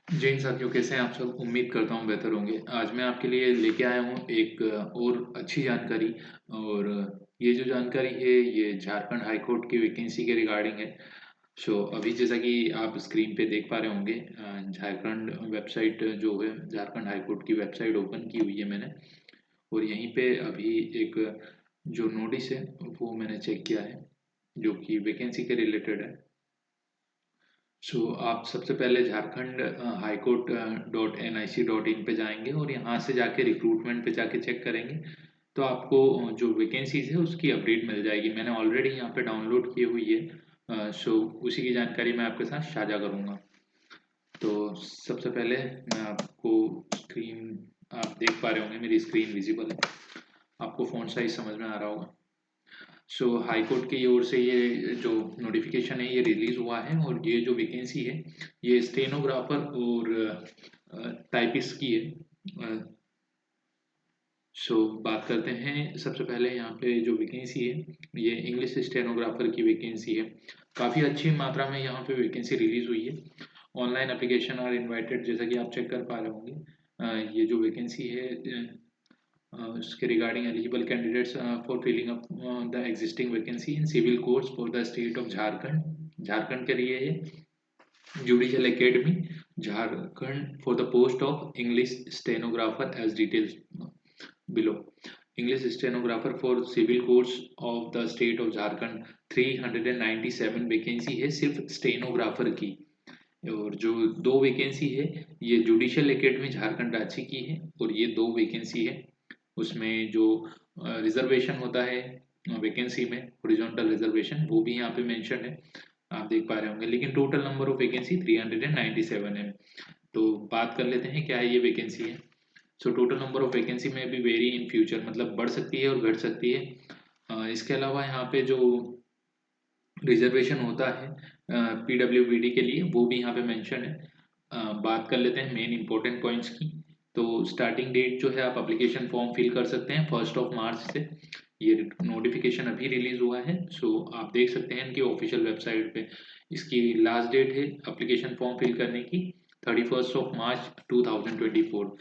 जय हिंद साथियों, कैसे हैं आप सब। उम्मीद करता हूँ बेहतर होंगे। आज मैं आपके लिए लेके आया हूँ एक और अच्छी जानकारी। और ये जो जानकारी है ये झारखंड हाई कोर्ट की वैकेंसी के रिगार्डिंग है। सो अभी जैसा कि आप स्क्रीन पे देख पा रहे होंगे, झारखंड वेबसाइट जो है, झारखंड हाई कोर्ट की वेबसाइट ओपन की हुई है मैंने। और यहीं पे अभी एक जो नोटिस है वो मैंने चेक किया है, जो कि वैकेंसी के रिलेटेड है। सो आप सबसे पहले झारखंड हाई कोर्ट .nic.in पे जाएंगे और यहाँ से जाके रिक्रूटमेंट पे जाके चेक करेंगे तो आपको जो वैकेंसीज है उसकी अपडेट मिल जाएगी। मैंने ऑलरेडी यहाँ पे डाउनलोड की हुई है। सो उसी की जानकारी मैं आपके साथ साझा करूँगा। तो सबसे पहले मैं आपको स्क्रीन, आप देख पा रहे होंगे मेरी स्क्रीन विजिबल है, आपको फ़ॉन्ट साइज समझ में आ रहा होगा। सो हाई कोर्ट की ओर से ये जो नोटिफिकेशन है ये रिलीज हुआ है और ये जो वैकेंसी है ये स्टेनोग्राफर और टाइपिस्ट की है। सो बात करते हैं सबसे पहले यहाँ पे जो वैकेंसी है ये इंग्लिश स्टेनोग्राफर की वैकेंसी है। काफ़ी अच्छी मात्रा में यहाँ पे वैकेंसी रिलीज हुई है। ऑनलाइन एप्लीकेशन आर इनवाइटेड, जैसा कि आप चेक कर पा रहे होंगे। ये जो वैकेंसी है उसके regarding eligible candidates for filling up the existing vacancy in civil courts for the state of Jharkhand. Jharkhand के लिए है judicial academy Jharkhand for the post of English stenographer as details below. English stenographer for civil courts of the state of Jharkhand 397 vacancy है सिर्फ stenographer की। और जो दो vacancy है ये जुडिशियल एकेडमी झारखंड रांची की है और ये दो वैकेंसी है उसमें जो रिजर्वेशन होता है वैकेंसी में, हॉरिजॉन्टल रिजर्वेशन, वो भी यहाँ पे मेंशन है, आप देख पा रहे होंगे। लेकिन टोटल नंबर ऑफ वैकेंसी 397 है। तो बात कर लेते हैं क्या है ये वैकेंसी है। So total number of vacancy में भी वेरी इन फ्यूचर, मतलब बढ़ सकती है और घट सकती है। इसके अलावा यहाँ पे जो रिजर्वेशन होता है PWBD के लिए वो भी यहाँ पे मेंशन है। बात कर लेते हैं मेन इंपॉर्टेंट पॉइंट्स की। तो स्टार्टिंग डेट जो है आप एप्लीकेशन फॉर्म फिल कर सकते हैं 1 मार्च से। ये नोटिफिकेशन अभी रिलीज हुआ है। सो आप देख सकते हैं इनकी ऑफिशियल वेबसाइट पे। इसकी लास्ट डेट है एप्लीकेशन फॉर्म फिल करने की 31 मार्च 2024।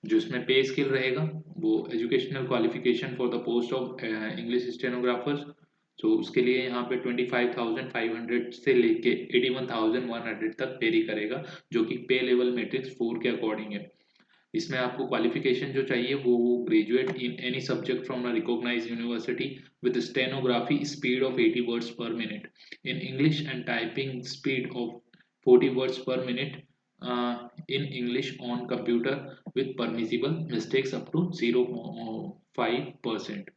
जो इसमें पे स्केल रहेगा वो educational qualification for the post of English stenographers. तो उसके लिए यहाँ पे 25,500 से लेके 81,100 तक वेरी करेगा, जो कि पे लेवल मैट्रिक्स 4 के अकॉर्डिंग है। इसमें आपको क्वालिफिकेशन जो चाहिए वो graduate in any subject from a recognised university with stenography speed of 80 words per minute in English and typing speed of 40 words per minute in English on computer with permissible mistakes up to 0.5%।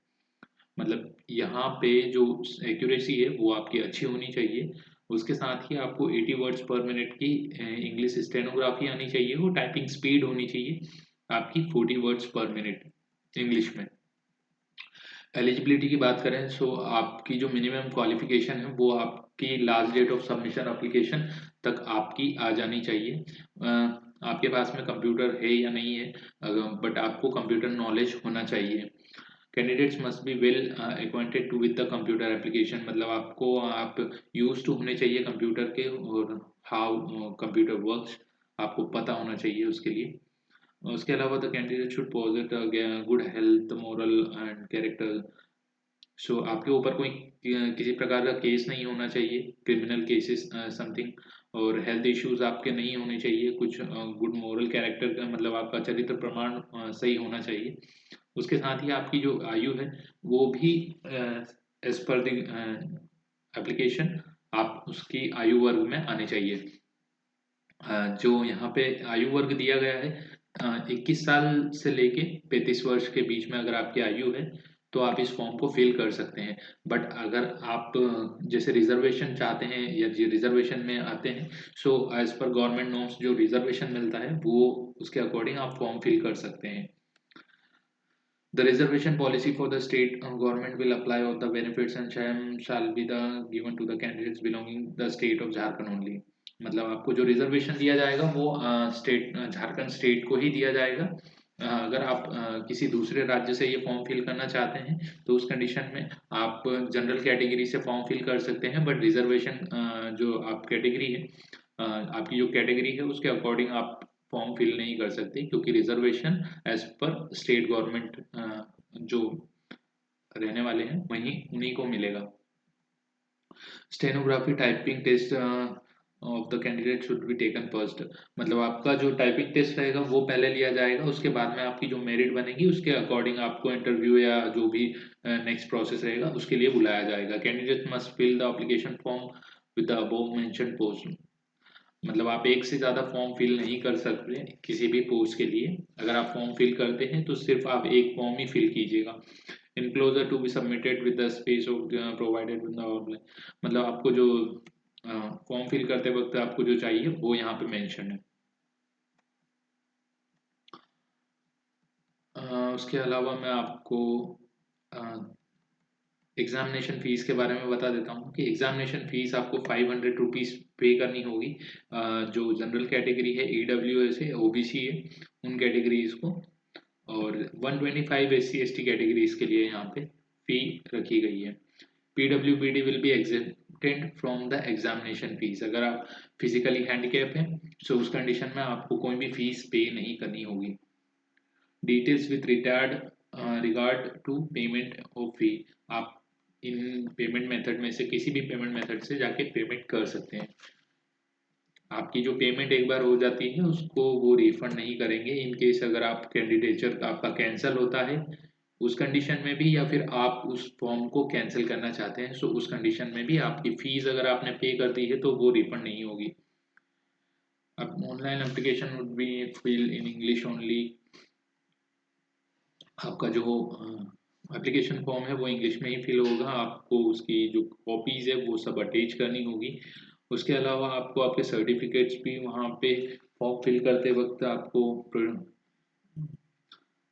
मतलब यहाँ पे जो accuracy है वो आपकी अच्छी होनी चाहिए। उसके साथ ही आपको 80 वर्ड्स पर मिनट की इंग्लिश स्टेनोग्राफी आनी चाहिए और टाइपिंग स्पीड होनी चाहिए आपकी 40 वर्ड्स पर मिनट इंग्लिश में। एलिजिबिलिटी की बात करें सो आपकी जो मिनिमम क्वालिफिकेशन है वो आपकी last date of submission application तक आपकी आ जानी चाहिए। आपके पास में कंप्यूटर है या नहीं है, बट आपको कंप्यूटर नॉलेज होना चाहिए। Candidates must be well acquainted to with the computer application, मतलब आपको आप यूज टू होने चाहिए कंप्यूटर के और हाउ कंप्यूटर वर्क्स आपको पता होना चाहिए उसके लिए। उसके अलावा the candidate should possess good health moral and character. So आपके ऊपर कोई किसी प्रकार का केस नहीं होना चाहिए, क्रिमिनल केसेस समथिंग, और हेल्थ इश्यूज आपके नहीं होने चाहिए कुछ। गुड मोरल कैरेक्टर का मतलब आपका चरित्र प्रमाण सही होना चाहिए। उसके साथ ही आपकी जो आयु है वो भी एज पर द एप्लीकेशन आप उसकी आयु वर्ग में आने चाहिए। जो यहाँ पे आयु वर्ग दिया गया है 21 साल से लेके 35 वर्ष के बीच में अगर आपकी आयु है तो आप इस फॉर्म को फिल कर सकते हैं। बट अगर आप जैसे रिजर्वेशन चाहते हैं या रिजर्वेशन में आते हैं, so as per government norms जो रिजर्वेशन मिलता है वो उसके अकॉर्डिंग आप फॉर्म फिल कर सकते हैं। The reservation policy for the state government will apply all the benefits and shall be the given to the candidates belonging the state of Jharkhand only। मतलब आपको जो रिजर्वेशन दिया जाएगा वो स्टेट झारखंड स्टेट को ही दिया जाएगा। अगर आप किसी दूसरे राज्य से ये फॉर्म फिल करना चाहते हैं तो उस कंडीशन में आप जनरल कैटेगरी से फॉर्म फिल कर सकते हैं, बट रिजर्वेशन जो आप कैटेगरी है आपकी जो कैटेगरी है उसके अकॉर्डिंग आप फॉर्म फिल नहीं कर सकते, क्योंकि reservation as per state government जो रहने वाले हैं वहीं उन्हीं को मिलेगा। Stenography typing test of the candidate should be taken first. मतलब आपका जो टाइपिंग टेस्ट रहेगा वो पहले लिया जाएगा, उसके बाद में आपकी जो मेरिट बनेगी उसके अकॉर्डिंग आपको इंटरव्यू या जो भी नेक्स्ट प्रोसेस रहेगा उसके लिए बुलाया जाएगा। Candidate must fill the application form with the above mention post. मतलब आप एक से ज़्यादा फॉर्म फिल नहीं कर सकते किसी भी पोस्ट के लिए। अगर आप फॉर्म फिल करते हैं तो सिर्फ आप एक फॉर्म ही फिल कीजिएगा। Enclosure to be submitted with the space of provided with the outline. मतलब आपको जो फॉर्म फिल करते वक्त आपको जो चाहिए वो यहाँ पे मेंशन है। उसके अलावा मैं आपको एग्जामिनेशन फीस के बारे में बता देता हूँ कि एग्जामिनेशन फीस आपको 500 रुपीज़ पे करनी होगी। जो जनरल कैटेगरी है, EWS है, OBC है, उन कैटेगरीज को, और 125 SC/ST कैटेगरीज के लिए यहाँ पे फी रखी गई है। PWBD will be accepted from the examination fees. अगर आप फिजिकली हैंडीकैप हैं तो उस कंडीशन में आपको कोई भी फीस पे नहीं करनी होगी। Details with regard to payment of fee. आप इन पेमेंट मेथड में से किसी भी पेमेंट मेथड से जाके पेमेंट कर सकते हैं। आपकी जो पेमेंट एक बार हो जाती है उसको वो रिफंड नहीं करेंगे। इन केस अगर आप कैंडिडेचर आपका कैंसिल होता है उस कंडीशन में भी, या फिर आप उस फॉर्म को कैंसिल करना चाहते हैं, सो उस कंडीशन में भी आपकी फीस अगर आपने पे कर दी है तो वो रिफंड नहीं होगी। अब online application would be fill in English only. आपका जो एप्लीकेशन फॉर्म है वो इंग्लिश में ही फिल होगा। आपको उसकी जो कॉपीज है वो सब अटैच करनी होगी। उसके अलावा आपको आपके सर्टिफिकेट्स भी वहाँ पे फॉर्म फिल करते वक्त आपको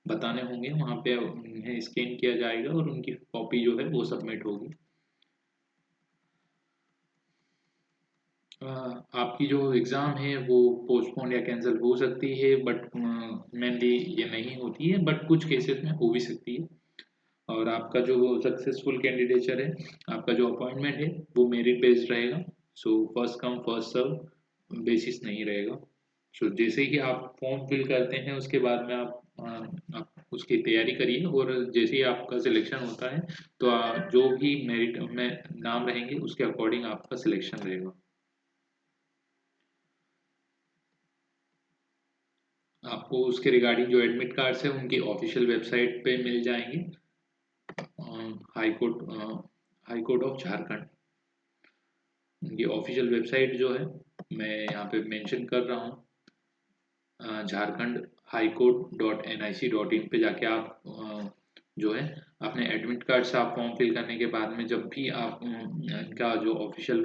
बताने होंगे। वहाँ पे उन्हें स्कैन किया जाएगा और उनकी कॉपी जो है वो सबमिट होगी। आपकी जो एग्ज़ाम है वो पोस्टपोन या कैंसिल हो सकती है, बट मेनली ये नहीं होती है, बट कुछ केसेस में हो भी सकती है। और आपका जो सक्सेसफुल कैंडिडेचर है, आपका जो अपॉइंटमेंट है वो मेरिट बेस्ड रहेगा। So first come first serve basis नहीं रहेगा। सो जैसे ही आप फॉर्म फिल करते हैं उसके बाद में आप उसकी तैयारी करिए, और जैसे ही आपका सिलेक्शन होता है तो जो भी मेरिट में नाम रहेंगे उसके अकॉर्डिंग आपका सिलेक्शन रहेगा। आपको उसके रिगार्डिंग जो एडमिट कार्ड्स है उनकी ऑफिशियल वेबसाइट पे मिल जाएंगे। High court high court of Jharkhand, उनकी ऑफिशियल वेबसाइट जो है मैं यहाँ पे मेंशन कर रहा हूँ, झारखंड हाई कोर्ट .nic.in पे जाके आप जो है अपने एडमिट कार्ड से आप फॉर्म फिल करने के बाद में जब भी आप इनका जो ऑफिशियल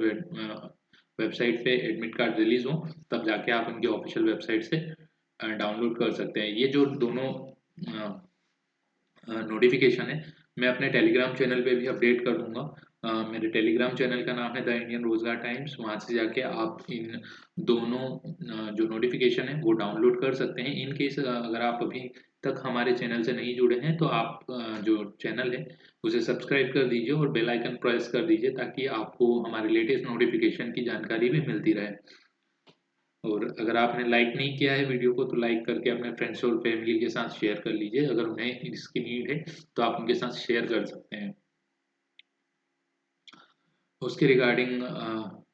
वेबसाइट पे एडमिट कार्ड रिलीज हो तब जाके आप इनकी ऑफिशियल वेबसाइट से डाउनलोड कर सकते हैं। ये जो दोनों नोटिफिकेशन है मैं अपने टेलीग्राम चैनल पे भी अपडेट कर दूंगा। मेरे टेलीग्राम चैनल का नाम है द इंडियन रोजगार टाइम्स। वहाँ से जाके आप इन दोनों जो नोटिफिकेशन है वो डाउनलोड कर सकते हैं। इन केस अगर आप अभी तक हमारे चैनल से नहीं जुड़े हैं तो आप जो चैनल है उसे सब्सक्राइब कर दीजिए और बेल आइकन प्रेस कर दीजिए, ताकि आपको हमारे लेटेस्ट नोटिफिकेशन की जानकारी भी मिलती रहे। और अगर आपने लाइक नहीं किया है वीडियो को तो लाइक करके अपने फ्रेंड्स और फैमिली के साथ शेयर कर लीजिए। अगर उन्हें इसकी नीड है तो आप उनके साथ शेयर कर सकते हैं। उसके रिगार्डिंग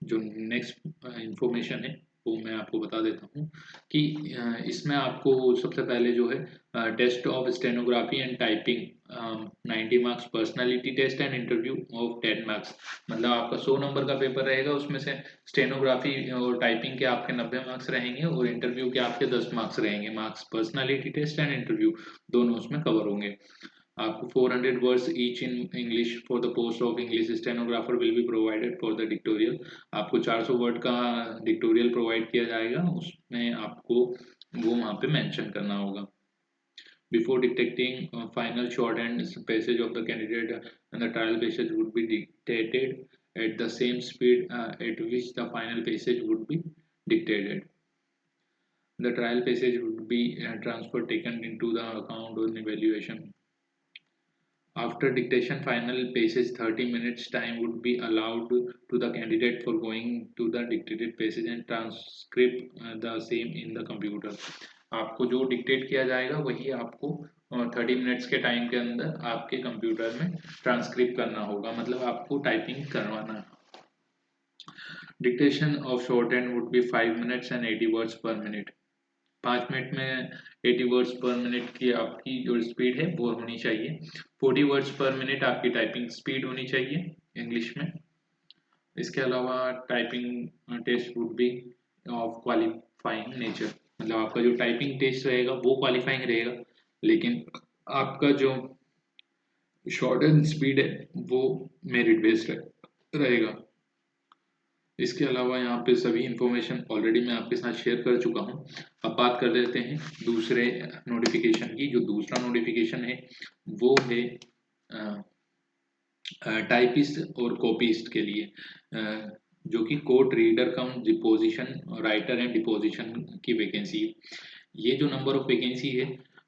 जो नेक्स्ट इंफॉर्मेशन है वो मैं आपको बता देता हूँ कि इसमें आपको सबसे पहले जो है test of stenography and typing 90 marks, personality test and interview of 10 marks. मतलब आपका 100 नंबर का पेपर रहेगा, उसमें से स्टेनोग्राफी और टाइपिंग के आपके 90 मार्क्स रहेंगे और इंटरव्यू के आपके 10 मार्क्स रहेंगे। Marks personality test and interview दोनों उसमें कवर होंगे। आपको 400 words each in English for the post of English stenographer will be provided for the dictorial. आपको 400 वर्ड का डिक्टोरियल प्रोवाइड किया जाएगा, उसमें आपको वो वहाँ पे मेंशन करना होगा। Before detecting final shorthand passage of the candidate, and the trial passage would be dictated at the same speed at which the final passage would be dictated. The trial passage would be transferred taken into the account on evaluation. After dictation, final passage 30 minutes time would be allowed to the candidate for going to the dictated passage and transcript the same in the computer. आपको जो dictate किया जाएगा वही आपको 30 minutes के time के अंदर आपके कंप्यूटर में ट्रांसक्रिप्ट करना होगा, मतलब आपको टाइपिंग करवाना है। Dictation of short hand would be 5 minutes and 80 words per minute. 5 minute में 80 वर्ड्स पर मिनट की आपकी जो स्पीड है वो होनी चाहिए। 40 वर्ड्स पर मिनट आपकी टाइपिंग स्पीड होनी चाहिए इंग्लिश में। इसके अलावा typing test would be of qualifying nature, मतलब आपका जो टाइपिंग टेस्ट रहेगा वो क्वालिफाइंग रहेगा, लेकिन आपका जो शॉर्ट एंड स्पीड है वो मेरिट बेस्ड रहेगा। इसके अलावा यहाँ पे सभी इंफॉर्मेशन ऑलरेडी मैं आपके साथ शेयर कर चुका हूँ। अब बात कर लेते हैं दूसरे नोटिफिकेशन की। जो दूसरा नोटिफिकेशन है वो है टाइपिस्ट और कॉपीस्ट के लिए, जो कि court reader cum deposition writer and deposition की वैकेंसी है। ये जो नंबर ऑफ वैकेंसी है,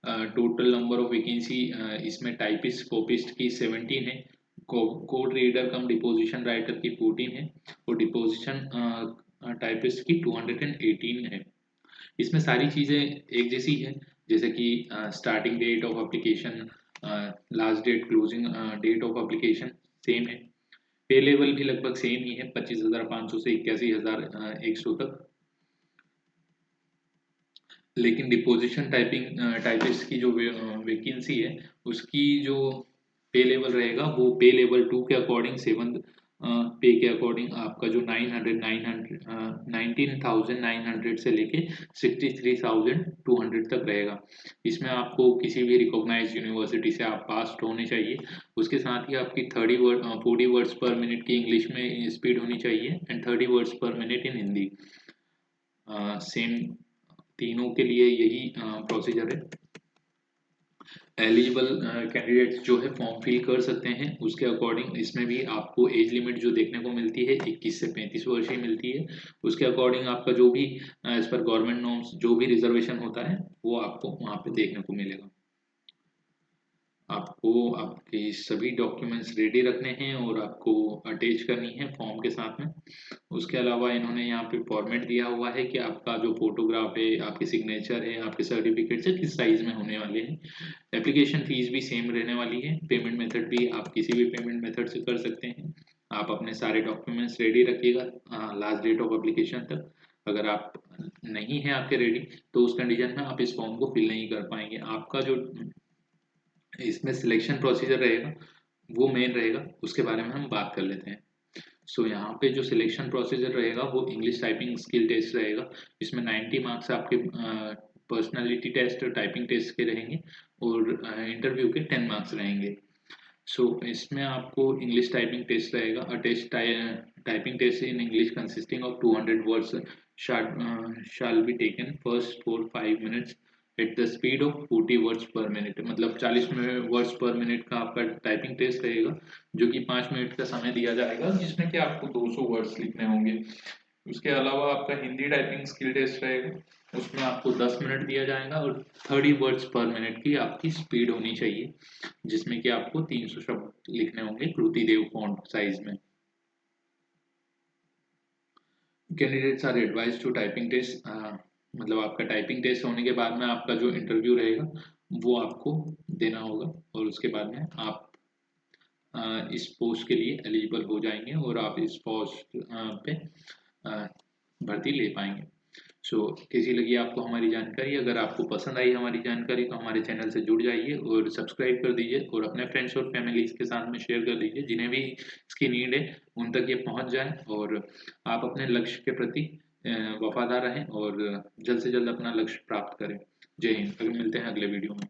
टोटल नंबर ऑफ वैकेंसी इसमें टाइपिस्ट कॉपिस्ट की 17 है, code reader cum deposition writer की 14 है और डिपोजिशन टाइपिस्ट की 218 है। इसमें सारी चीज़ें एक जैसी है, जैसे कि starting date of application, last date, closing date of application same है। पे लेवल भी लगभग सेम ही है, 25,500 से 81,100 तक। लेकिन डिपोजिशन टाइपिस्ट की जो वैकेंसी है उसकी जो पे लेवल रहेगा वो पे लेवल 2 के अकॉर्डिंग 7 पे के अकॉर्डिंग आपका जो 19,900 से लेके 63,200 तक रहेगा। इसमें आपको किसी भी रिकॉग्नाइज यूनिवर्सिटी से आप पास होने चाहिए। उसके साथ ही आपकी 40 वर्ड्स पर मिनट की इंग्लिश में स्पीड होनी चाहिए and 30 words per minute in Hindi. Same तीनों के लिए यही प्रोसीजर है। एलिजिबल कैंडिडेट्स जो है फॉर्म फिल कर सकते हैं। उसके अकॉर्डिंग इसमें भी आपको एज लिमिट जो देखने को मिलती है 21 से 35 वर्ष ही मिलती है। उसके अकॉर्डिंग आपका जो भी एज पर गवर्नमेंट नॉर्म्स जो भी रिजर्वेशन होता है वो आपको वहाँ पे देखने को मिलेगा। आपको आपके सभी डॉक्यूमेंट्स रेडी रखने हैं और आपको अटैच करनी है फॉर्म के साथ में। उसके अलावा इन्होंने यहाँ पे फॉर्मेट दिया हुआ है कि आपका जो फोटोग्राफ है, आपकी सिग्नेचर है, आपके सर्टिफिकेट्स है किस साइज में होने वाले हैं। एप्लीकेशन फीस भी सेम रहने वाली है। पेमेंट मेथड भी आप किसी भी पेमेंट मेथड से कर सकते हैं। आप अपने सारे डॉक्यूमेंट्स रेडी रखिएगा लास्ट डेट ऑफ एप्लीकेशन तक। अगर आप नहीं है आपके रेडी तो उस कंडीशन में आप इस फॉर्म को फिल नहीं कर पाएंगे। आपका जो इसमें सिलेक्शन प्रोसीजर रहेगा वो मेन रहेगा, उसके बारे में हम बात कर लेते हैं। सो यहाँ पे जो सिलेक्शन प्रोसीजर रहेगा वो इंग्लिश टाइपिंग स्किल टेस्ट रहेगा। इसमें 90 मार्क्स आपके पर्सनालिटी टेस्ट और टाइपिंग टेस्ट के रहेंगे और इंटरव्यू के 10 मार्क्स रहेंगे। सो इसमें आपको इंग्लिश टाइपिंग टेस्ट रहेगा। Test typing test in English consisting of 200 words shall be taken first for 5 minutes at the speed of 40 words per minute, मतलब 40 वर्ड्स पर मिनट का आपका टाइपिंग टेस्ट रहेगा, जो कि 5 मिनट का समय दिया जाएगा जिसमें कि आपको 200 वर्ड्स लिखने होंगे। उसके अलावा आपका हिंदी टाइपिंग स्किल टेस्ट रहेगा, उसमें आपको 10 मिनट दिया जाएगा और 30 वर्ड्स पर मिनट की आपकी स्पीड होनी चाहिए, जिसमें कि आपको 300 शब्द लिखने होंगे कृति देव फॉन्ट साइज में। Candidates are advise to typing test, मतलब आपका टाइपिंग टेस्ट होने के बाद में आपका जो इंटरव्यू रहेगा वो आपको देना होगा और उसके बाद में आप इस पोस्ट के लिए एलिजिबल हो जाएंगे और आप इस पोस्ट पे भर्ती ले पाएंगे। सो कैसी लगी आपको हमारी जानकारी? अगर आपको पसंद आई हमारी जानकारी तो हमारे चैनल से जुड़ जाइए और सब्सक्राइब कर दीजिए और अपने फ्रेंड्स और फैमिलीज के साथ में शेयर कर दीजिए, जिन्हें भी इसकी नीड है उन तक ये पहुंच जाए और आप अपने लक्ष्य के प्रति वफादार रहें और जल्द से जल्द अपना लक्ष्य प्राप्त करें। जय हिंद। अगर मिलते हैं अगले वीडियो में।